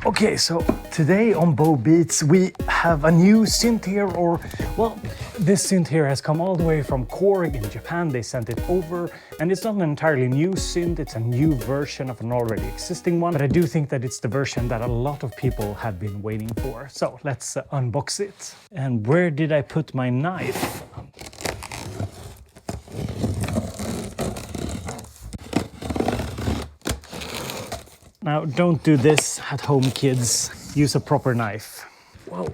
Okay, so today on Bobeats we have a new synth here, or well, this synth here has come all the way from Korg in Japan. They sent it over, and it's not an entirely new synth, it's a new version of an already existing one, but I do think that it's the version that a lot of people have been waiting for. So let's unbox it. And where did I put my knife? Now, don't do this at home, kids. Use a proper knife. Whoa.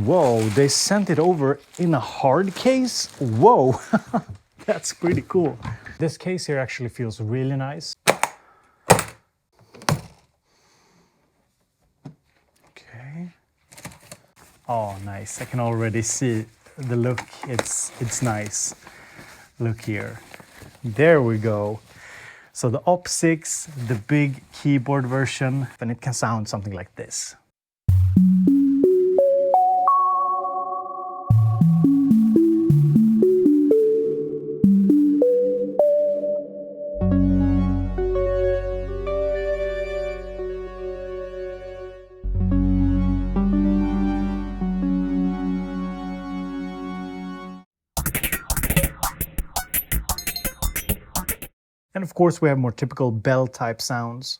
Whoa, they sent it over in a hard case? Whoa, that's pretty cool. This case here actually feels really nice. Okay. Oh, nice. I can already see the look. It's nice. Look here. There we go. So the OPSIX, the big keyboard version, and it can sound something like this. And of course we have more typical bell type sounds.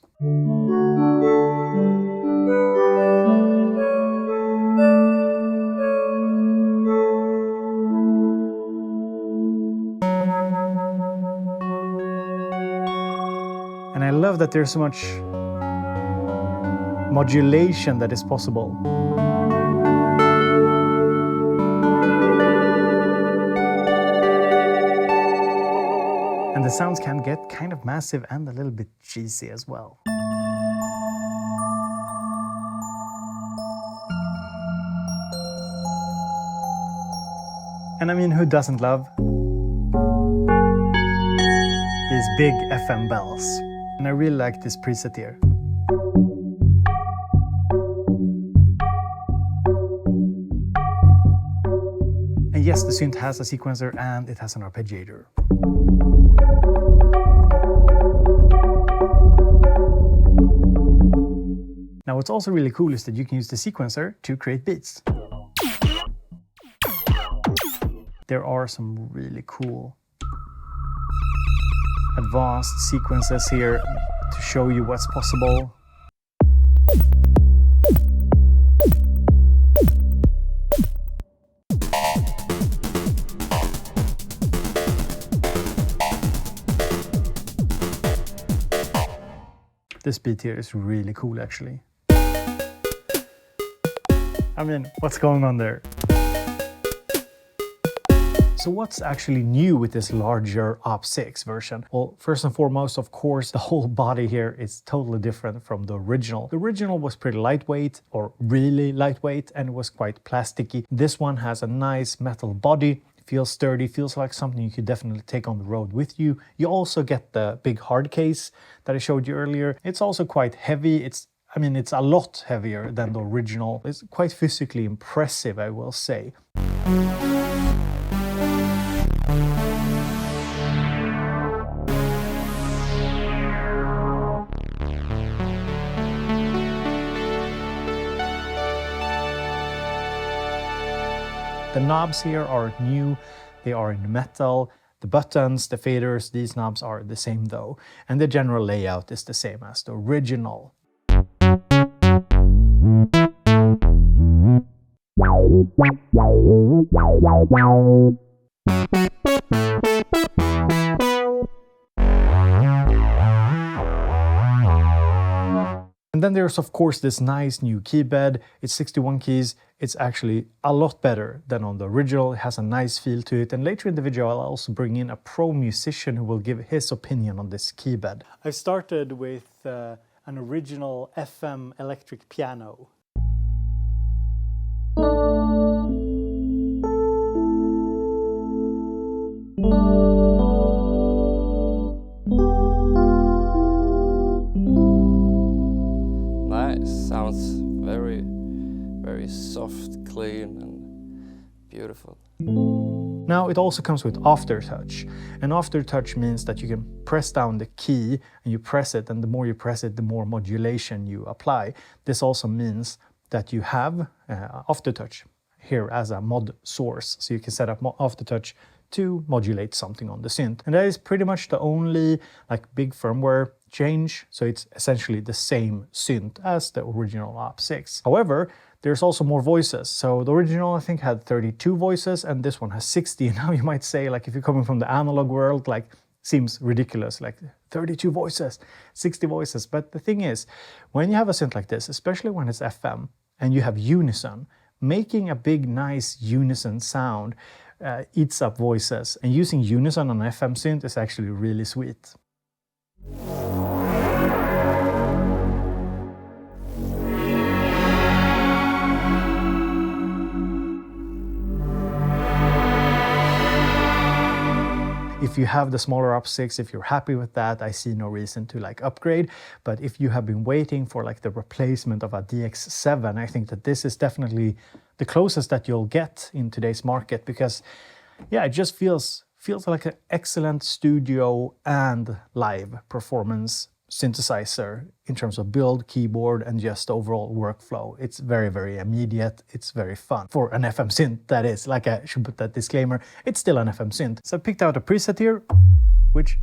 And I love that there's so much modulation that is possible. And the sounds can get kind of massive and a little bit cheesy as well. And I mean, who doesn't love these big FM bells? And I really like this preset here. And yes, the synth has a sequencer and it has an arpeggiator. Now what's also really cool is that you can use the sequencer to create beats. There are some really cool advanced sequences here to show you what's possible. This beat here is really cool actually. I mean, what's going on there? So what's actually new with this larger OPSIX version? Well, first and foremost, of course, the whole body here is totally different from the original. The original was pretty lightweight, or really lightweight, and it was quite plasticky. This one has a nice metal body. Feels sturdy, feels like something you could definitely take on the road with you. You also get the big hard case that I showed you earlier. It's also quite heavy. It's a lot heavier than the original. It's quite physically impressive, I will say. The knobs here are new, they are in metal. The buttons, the faders, these knobs are the same though. And the general layout is the same as the original. And then there's of course this nice new key bed. It's 61 keys. It's actually a lot better than on the original. It has a nice feel to it. And later in the video I'll also bring in a pro musician who will give his opinion on this key bed. I've started with an original FM electric piano. Nice, sounds very soft, clean and beautiful. Now it also comes with aftertouch, and aftertouch means that you can press down the key and you press it, and the more you press it, the more modulation you apply. This also means that you have aftertouch here as a mod source, so you can set up aftertouch to modulate something on the synth. And that is pretty much the only like big firmware change, so it's essentially the same synth as the original OPSIX. However, there's also more voices. So the original, I think, had 32 voices, and this one has 60. And now you might say, like, if you're coming from the analog world, like, seems ridiculous, like 32 voices, 60 voices. But the thing is, when you have a synth like this, especially when it's FM, and you have unison, making a big, nice unison sound eats up voices. And using unison on an FM synth is actually really sweet. If you have the smaller OPSIX, if you're happy with that, I see no reason to like upgrade. But if you have been waiting for like the replacement of a DX7, I think that this is definitely the closest that you'll get in today's market, because yeah, it just feels like an excellent studio and live performance synthesizer in terms of build, keyboard, and just overall workflow. It's very, very immediate. It's very fun. For an FM synth, that is. Like, I should put that disclaimer, it's still an FM synth. So I picked out a preset here, which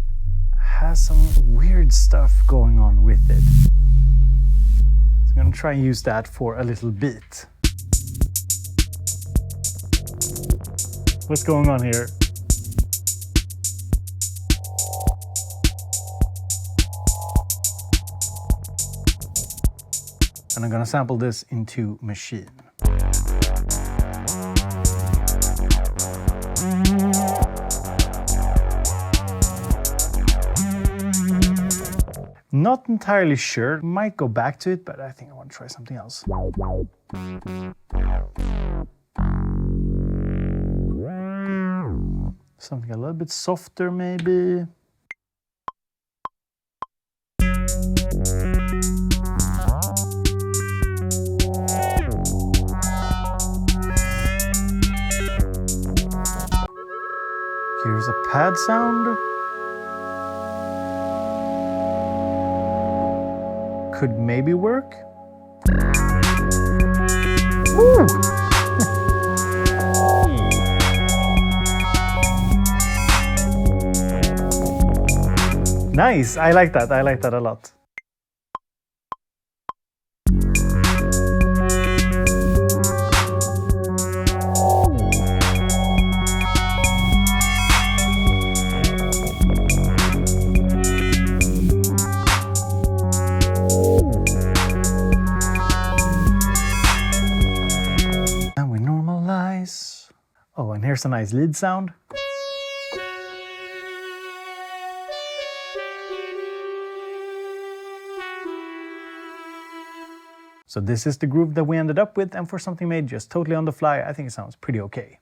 has some weird stuff going on with it. So I'm gonna try and use that for a little bit. What's going on here? And I'm gonna sample this into Machine. Not entirely sure, might go back to it, but I think I want to try something else. Something a little bit softer, maybe. Here's a pad sound. Could maybe work. Woo! Nice, I like that a lot. And we normalize. Oh, and here's a nice lead sound. So this is the groove that we ended up with, and for something made just totally on the fly, I think it sounds pretty okay.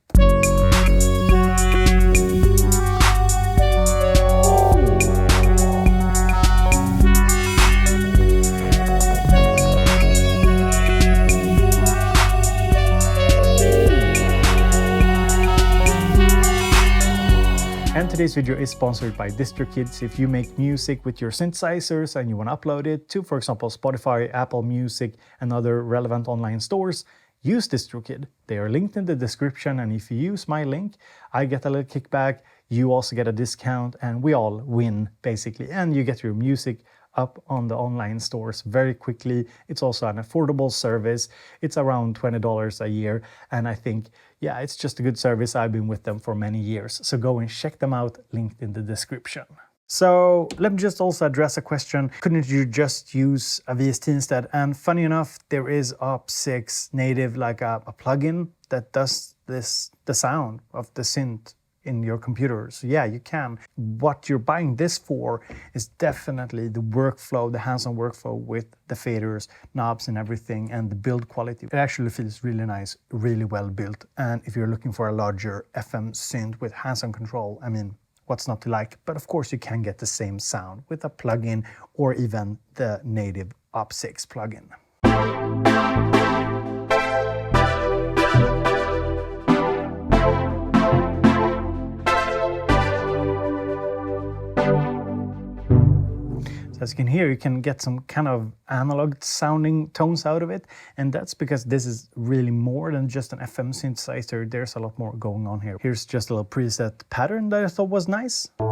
And today's video is sponsored by DistroKid. So if you make music with your synthesizers and you want to upload it to, for example, Spotify, Apple Music, and other relevant online stores, use DistroKid. They are linked in the description, and if you use my link, I get a little kickback, you also get a discount, and we all win, basically. And you get your music up on the online stores very quickly. It's also an affordable service. It's around $20 a year, and I think, yeah, it's just a good service. I've been with them for many years, so go and check them out, linked in the description. So let me just also address a question. Couldn't you just use a VST instead? And funny enough, there is OPSIX native, like a plugin that does the sound of the synth in your computer. So yeah, you can. What you're buying this for is definitely the workflow, the hands-on workflow with the faders, knobs and everything, and the build quality. It actually feels really nice, really well built. And if you're looking for a larger FM synth with hands-on control, I mean, what's not to like? But of course you can get the same sound with a plugin or even the native OPSIX plugin. As you can hear, you can get some kind of analog sounding tones out of it. And that's because this is really more than just an FM synthesizer. There's a lot more going on here. Here's just a little preset pattern that I thought was nice. And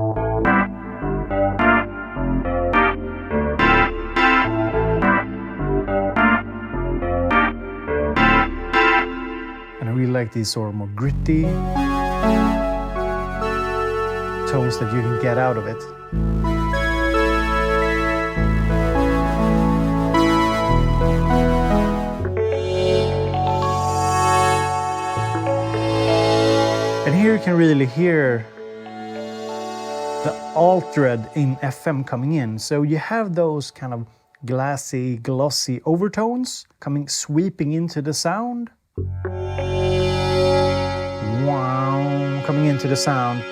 I really like these sort of more gritty tones that you can get out of it. And here you can really hear the altered in FM coming in. So you have those kind of glassy, glossy overtones sweeping into the sound. Wow, coming into the sound.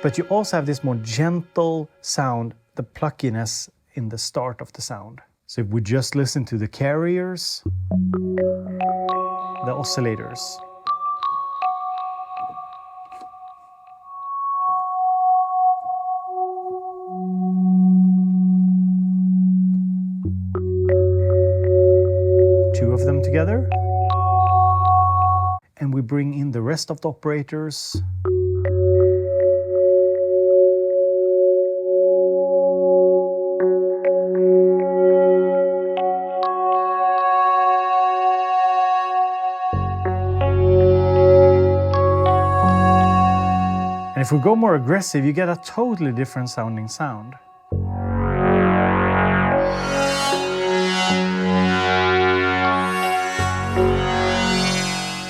But you also have this more gentle sound, the pluckiness in the start of the sound. So if we just listen to the carriers, the oscillators. Two of them together. And we bring in the rest of the operators. And if we go more aggressive, you get a totally different sounding sound.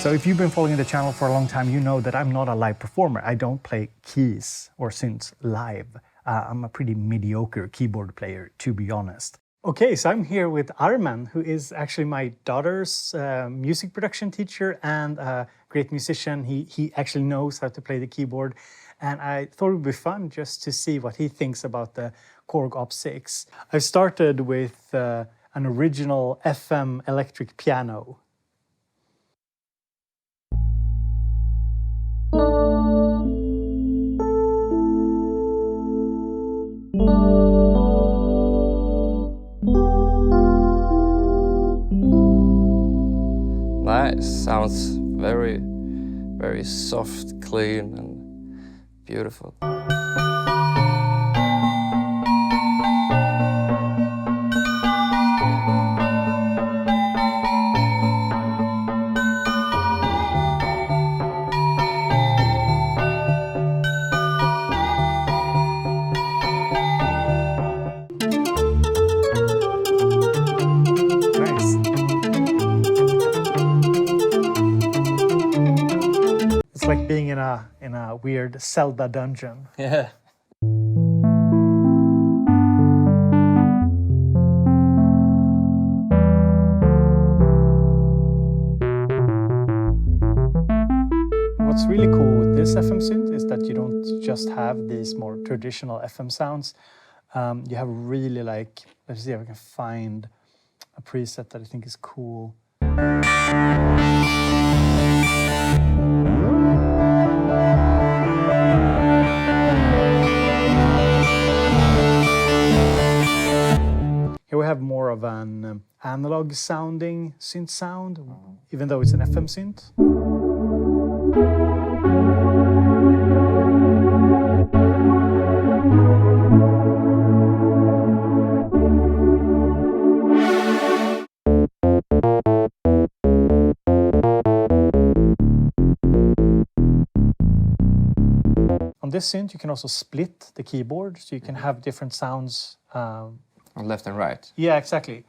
So if you've been following the channel for a long time, you know that I'm not a live performer. I don't play keys or synths live. I'm a pretty mediocre keyboard player, to be honest. Okay, so I'm here with Arman, who is actually my daughter's music production teacher and a great musician. He actually knows how to play the keyboard. And I thought it would be fun just to see what he thinks about the Korg OPSIX. I started with an original FM electric piano. Nice, sounds very, very soft, clean and beautiful. It's like being in a weird Zelda dungeon. Yeah. What's really cool with this FM synth is that you don't just have these more traditional FM sounds. You have really like, let's see if I can find a preset that I think is cool. Here we have more of an analog sounding synth sound, even though it's an FM synth. On this synth, you can also split the keyboard, so you can have different sounds. On left and right. Yeah, exactly.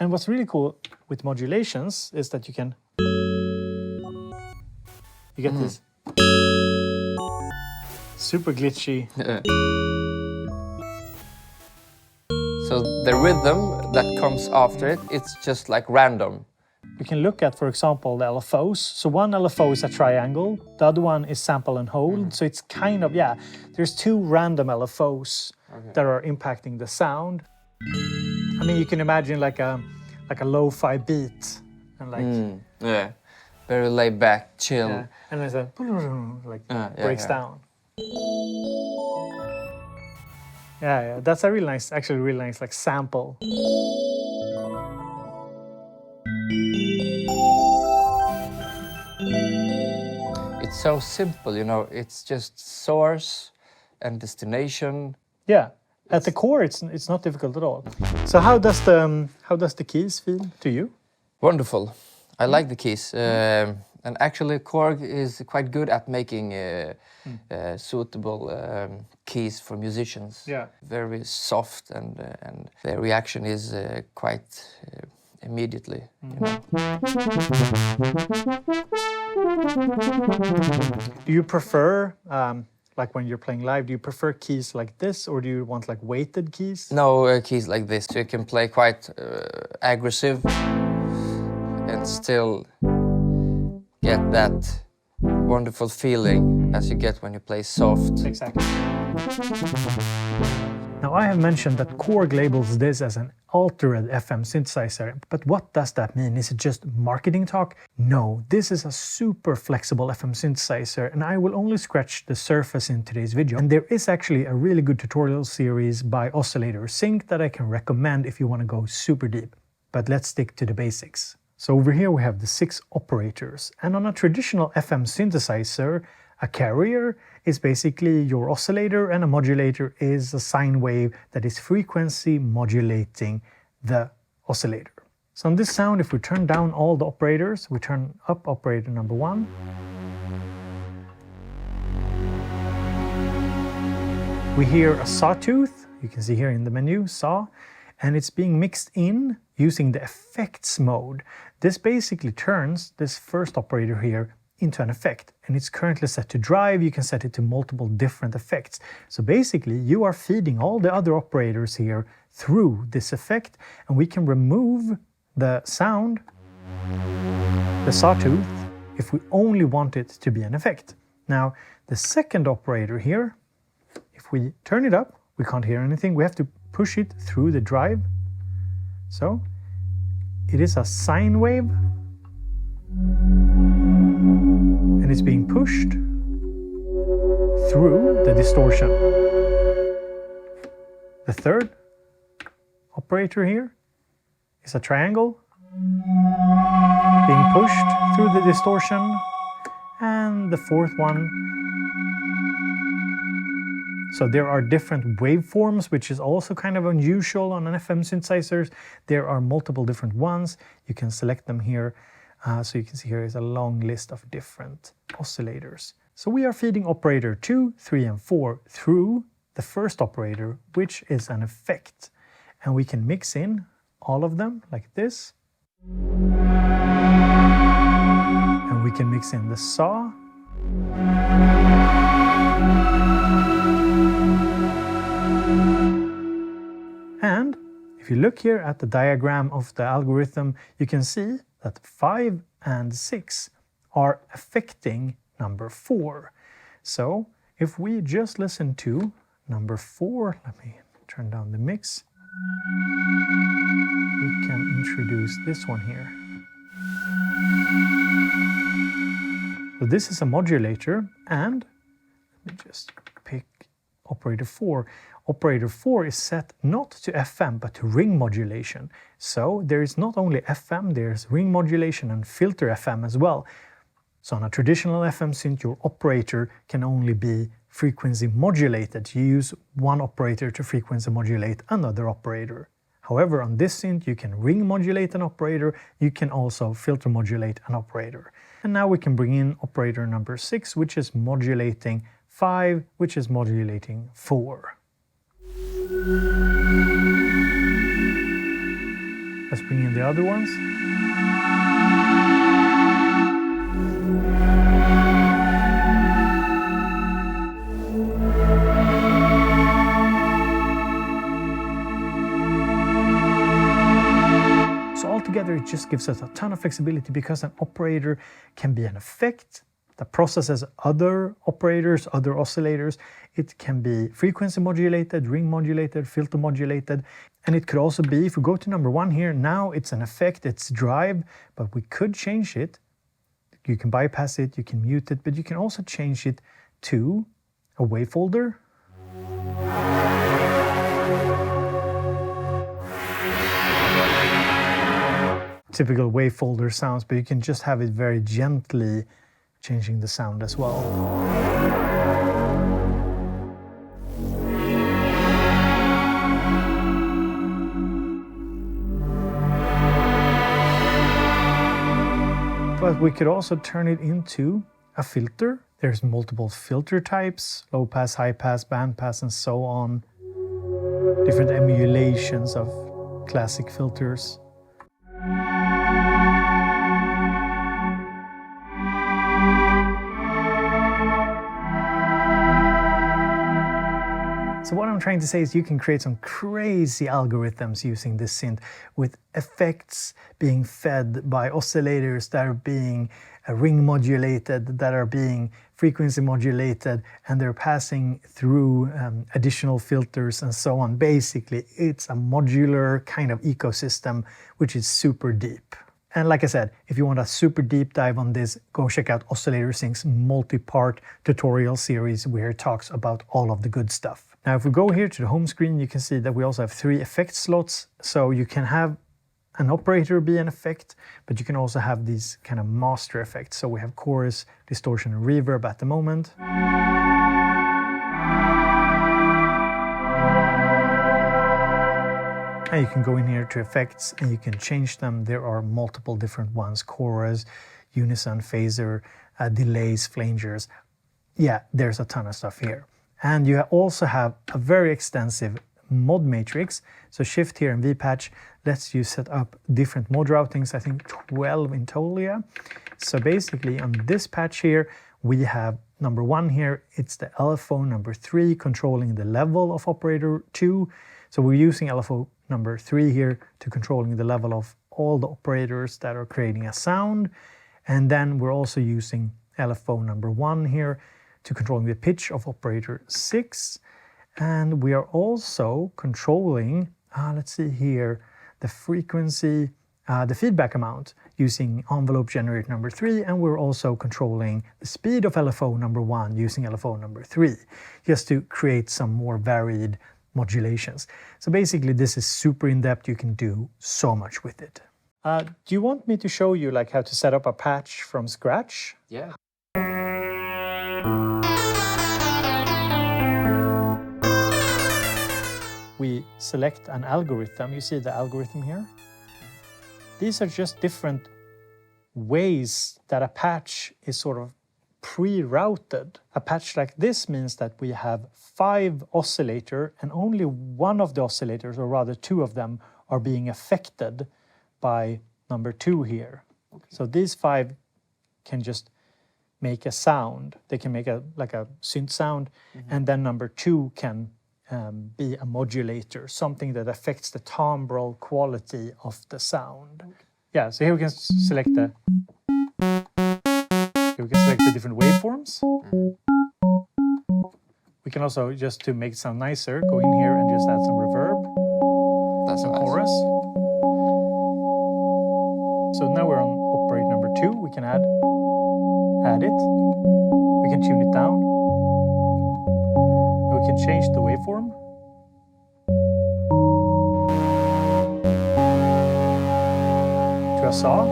And what's really cool with modulations is that you get this super glitchy. So the rhythm that comes after it, it's just like random. You can look at, for example, the LFOs. So one LFO is a triangle, the other one is sample and hold. So it's kind of, yeah, there's two random LFOs that are impacting the sound. I mean, you can imagine like a lo-fi beat and like Yeah, very laid back, chill. yeah. And there's a like breaks down. Yeah, that's a really nice, actually really nice like sample. It's so simple, you know. It's just source and destination. Yeah, at the core, it's not difficult at all. So how does the keys feel to you? Wonderful. I like the keys. And actually, Korg is quite good at making suitable keys for musicians. Yeah. Very soft, and the reaction is quite immediately. You know? Do you prefer, like when you're playing live, do you prefer keys like this, or do you want like weighted keys? No keys like this. You can play quite aggressive and still get that wonderful feeling as you get when you play soft. Exactly. Now I have mentioned that Korg labels this as an altered FM synthesizer, but what does that mean? Is it just marketing talk? No, this is a super flexible FM synthesizer, and I will only scratch the surface in today's video. And there is actually a really good tutorial series by Oscillator Sync that I can recommend if you want to go super deep. But let's stick to the basics. So over here we have the 6 operators, and on a traditional FM synthesizer, a carrier is basically your oscillator, and a modulator is a sine wave that is frequency modulating the oscillator. So on this sound, if we turn down all the operators, we turn up operator number 1. We hear a sawtooth, you can see here in the menu, saw, and it's being mixed in using the effects mode. This basically turns this first operator here into an effect, and it's currently set to drive. You can set it to multiple different effects. So basically you are feeding all the other operators here through this effect, and we can remove the sound, the sawtooth, if we only want it to be an effect. Now the second operator here, if we turn it up, we can't hear anything. We have to push it through the drive. So it is a sine wave, and it's being pushed through the distortion. The third operator here is a triangle being pushed through the distortion, and the fourth one. So there are different waveforms, which is also kind of unusual on an FM synthesizers. There are multiple different ones. You can select them here. So you can see here is a long list of different oscillators. So we are feeding operator 2, 3, and 4 through the first operator, which is an effect. And we can mix in all of them like this. And we can mix in the saw. And if you look here at the diagram of the algorithm, you can see that 5 and 6 are affecting number 4. So if we just listen to number 4, let me turn down the mix, we can introduce this one here. So this is a modulator, and let me just pick operator 4. Operator 4 is set not to FM but to ring modulation. So there is not only FM, there's ring modulation and filter FM as well. So on a traditional FM synth, your operator can only be frequency modulated. You use one operator to frequency modulate another operator. However, on this synth, you can ring modulate an operator, you can also filter modulate an operator. And now we can bring in operator number 6, which is modulating 5, which is modulating 4. Let's bring in the other ones. just gives us a ton of flexibility because an operator can be an effect that processes other operators, other oscillators. It can be frequency modulated, ring modulated, filter modulated. And it could also be, if we go to number 1 here, now it's an effect, it's drive, but we could change it. You can bypass it, you can mute it, but you can also change it to a wave folder. Typical wave folder sounds, but you can just have it very gently changing the sound as well. But we could also turn it into a filter. There's multiple filter types, low pass, high pass, band pass, and so on. Different emulations of classic filters. So what I'm trying to say is you can create some crazy algorithms using this synth with effects being fed by oscillators that are being ring modulated, that are being frequency modulated, and they're passing through additional filters and so on. Basically, it's a modular kind of ecosystem, which is super deep. And like I said, if you want a super deep dive on this, go check out Oscillator Sync's multi-part tutorial series where it talks about all of the good stuff. Now, if we go here to the home screen, you can see that we also have 3 effect slots. So you can have an operator be an effect, but you can also have these kind of master effects. So we have chorus, distortion, and reverb at the moment. And you can go in here to effects and you can change them. There are multiple different ones: chorus, unison, phaser, delays, flangers. Yeah, there's a ton of stuff here. And you also have a very extensive mod matrix. So shift here and V-patch lets you set up different mod routings, I think 12 in total, yeah. So basically on this patch here, we have number 1 here, it's the LFO number 3 controlling the level of operator 2. So we're using LFO number 3 here to controlling the level of all the operators that are creating a sound. And then we're also using LFO number 1 here to controlling the pitch of operator 6. And we are also controlling, let's see here, the frequency, the feedback amount using envelope generator number 3. And we're also controlling the speed of LFO number 1 using LFO number 3, just to create some more varied modulations. So basically this is super in-depth. You can do so much with it. Do you want me to show you like how to set up a patch from scratch? Yeah. We select an algorithm. You see the algorithm here? These are just different ways that a patch is sort of pre-routed. A patch like this means that we have 5 oscillators and only one of the oscillators, or rather 2 of them, are being affected by number 2 here. Okay. So these 5 can just make a sound. They can make like a synth sound, and then number 2 can be a modulator, something that affects the timbral quality of the sound. Okay. Yeah, so here we can select the different waveforms. We can also, just to make it sound nicer, go in here and just add some reverb. That's some nice. Chorus. So now we're on operator number 2. We can add it. We can tune it down. We can change the waveform. To a saw.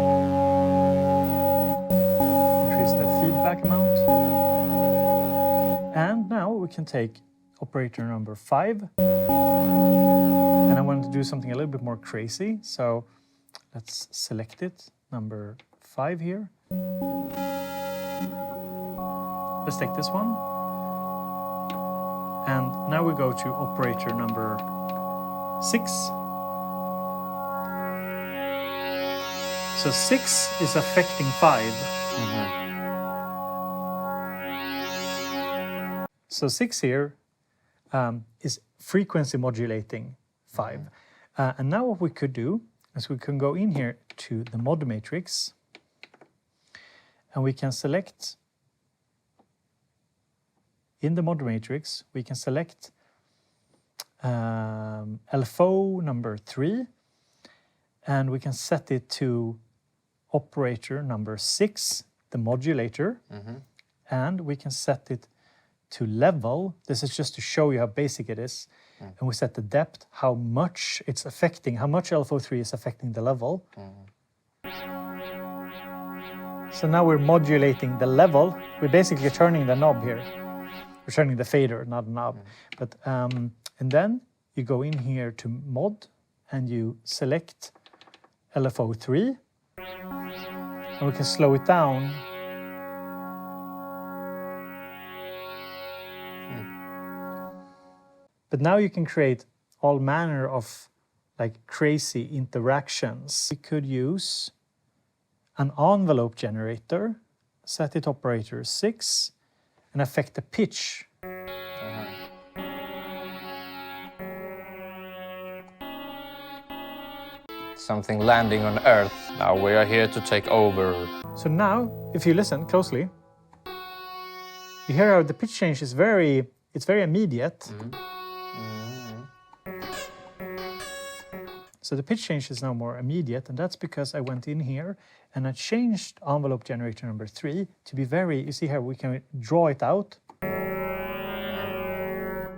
Increase the feedback amount. And now we can take operator number 5. And I want to do something a little bit more crazy. So let's select it, number 5 here. Let's take this one. And now we go to operator number 6. So 6 is affecting 5. So 6 here is frequency modulating 5. And now what we could do is we can go in here to the mod matrix, and we can select, in the mod matrix, we can select LFO number 3, and we can set it to operator number 6, the modulator, and we can set it to level. This is just to show you how basic it is. And we set the depth, how much it's affecting, how much LFO3 is affecting the level. So now we're modulating the level. We're basically turning the knob here. We're turning the fader, not a knob. But and then you go in here to mod and you select LFO3, and we can slow it down. But now you can create all manner of like crazy interactions. We could use an envelope generator, set it operator 6, and affect the pitch. Something landing on Earth. Now we are here to take over. So now, if you listen closely, you hear how the pitch change is very immediate. So the pitch change is now more immediate, and that's because I went in here and I changed envelope generator number 3 to be very, you see how we can draw it out.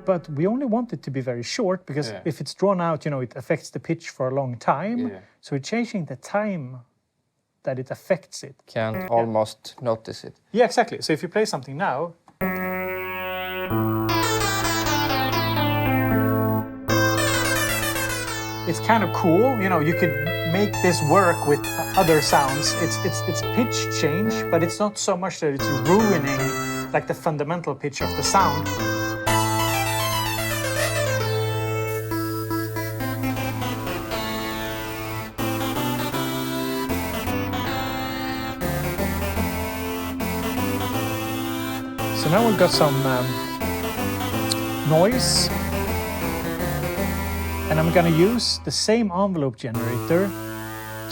But we only want it to be very short, because if it's drawn out, you know, it affects the pitch for a long time. So we're changing the time that it affects it. Can't almost notice it. Yeah, exactly. So if you play something now, it's kind of cool, you know, you could make this work with other sounds. It's pitch change, but it's not so much that it's ruining like the fundamental pitch of the sound. So now we've got some noise. And I'm going to use the same envelope generator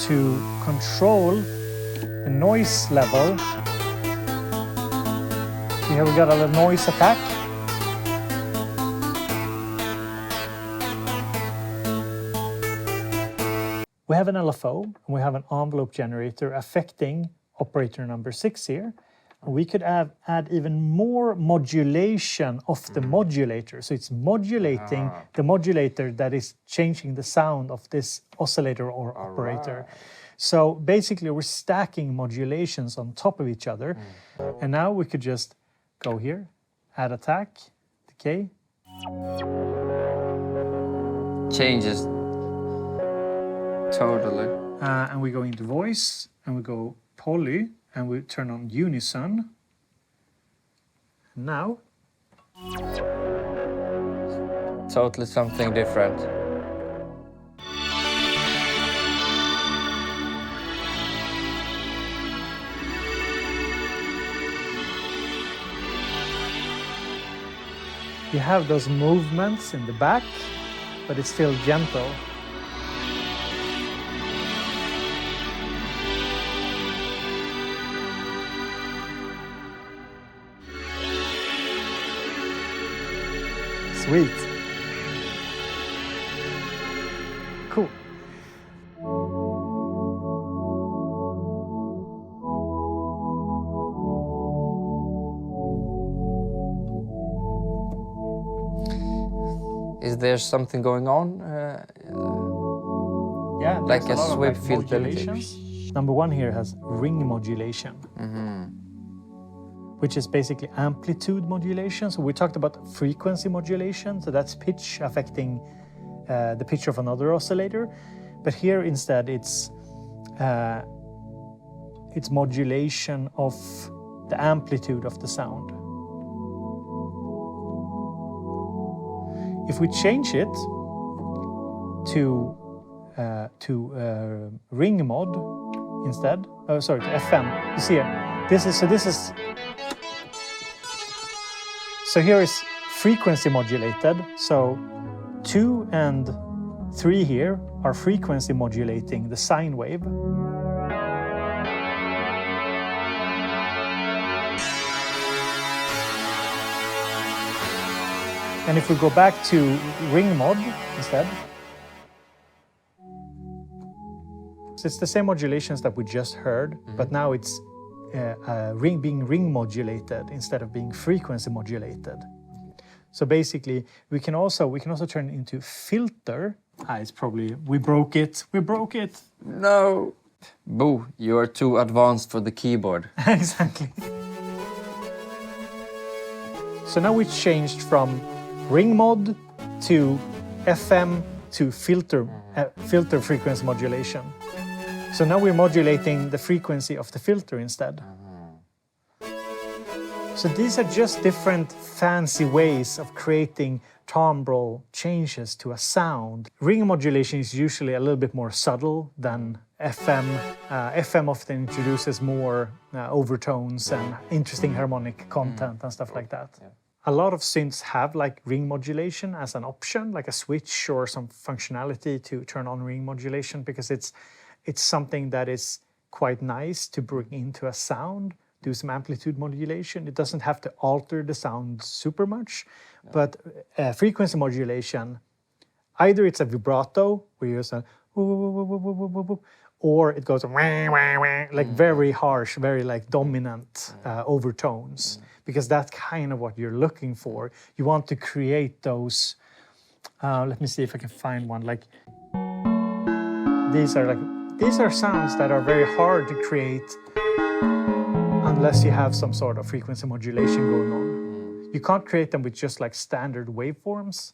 to control the noise level. Here we got a little noise attack. We have an LFO and we have an envelope generator affecting operator number 6 here. We could add even more modulation of the modulator. So it's modulating the modulator that is changing the sound of this oscillator or operator. So basically we're stacking modulations on top of each other. And now we could just go here, add attack, decay. Changes totally. And we go into voice and we go poly. And we turn on unison. Now, totally something different. You have those movements in the back, but it's still gentle. Sweet. Cool. Is there something going on? Yeah, like a sweep like filter. Number 1 here has ring modulation. Which is basically amplitude modulation. So we talked about frequency modulation, so that's pitch affecting the pitch of another oscillator. But here instead it's modulation of the amplitude of the sound. If we change it to ring mod instead, to FM, you see here, So here is frequency modulated, so 2 and 3 here are frequency modulating the sine wave. And if we go back to ring mod instead, so it's the same modulations that we just heard, but now it's being ring modulated instead of being frequency modulated. So basically, we can also turn it into filter. It's probably we broke it. No, Bo, you are too advanced for the keyboard. Exactly. So now we changed from ring mod to FM to filter frequency modulation. So now we're modulating the frequency of the filter instead. So these are just different fancy ways of creating timbre changes to a sound. Ring modulation is usually a little bit more subtle than FM. FM often introduces more overtones and interesting harmonic content and stuff like that. Yeah. A lot of synths have like ring modulation as an option, like a switch or some functionality to turn on ring modulation, because it's something that is quite nice to bring into a sound, do some amplitude modulation. It doesn't have to alter the sound super much, but frequency modulation, either it's a vibrato, where you use a or it goes like very harsh, very like dominant overtones, because that's kind of what you're looking for. You want to create those, let me see if I can find one, like these are sounds that are very hard to create unless you have some sort of frequency modulation going on. You can't create them with just like standard waveforms.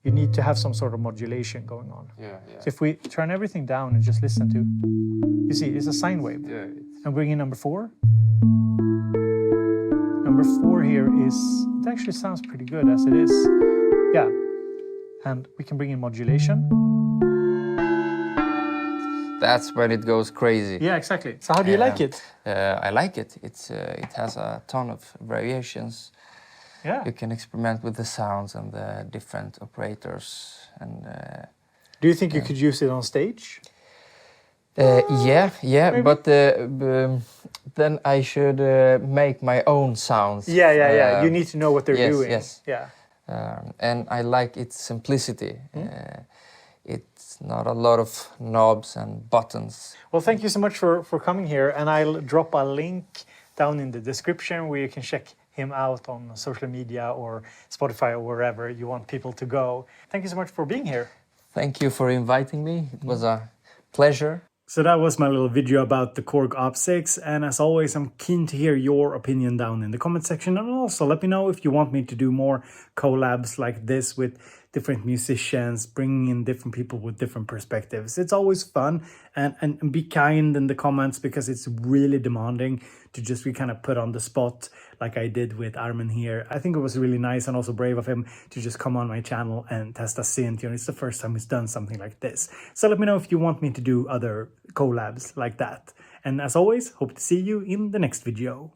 You need to have some sort of modulation going on. Yeah. So if we turn everything down and just listen to, you see, it's a sine wave. Yeah. And bring in number 4. Number 4 here is, it actually sounds pretty good as it is. Yeah. And we can bring in modulation. That's when it goes crazy. Yeah, exactly. So how do you like it? I like it. It has a ton of variations. Yeah. You can experiment with the sounds and the different operators. And do you think you could use it on stage? yeah. Maybe? But then I should make my own sounds. Yeah. You need to know what they're doing. Yes. Yeah. And I like its simplicity. It's not a lot of knobs and buttons. Well, thank you so much for coming here, and I'll drop a link down in the description where you can check him out on social media or Spotify or wherever you want people to go. Thank you so much for being here. Thank you for inviting me. It was a pleasure. So that was my little video about the Korg OPSIX, and as always, I'm keen to hear your opinion down in the comment section, and also let me know if you want me to do more collabs like this with different musicians, bringing in different people with different perspectives. It's always fun, and be kind in the comments, because it's really demanding to just be kind of put on the spot like I did with Armin here. I think it was really nice and also brave of him to just come on my channel and test a synth. You know, it's the first time he's done something like this. So let me know if you want me to do other collabs like that. And as always, hope to see you in the next video.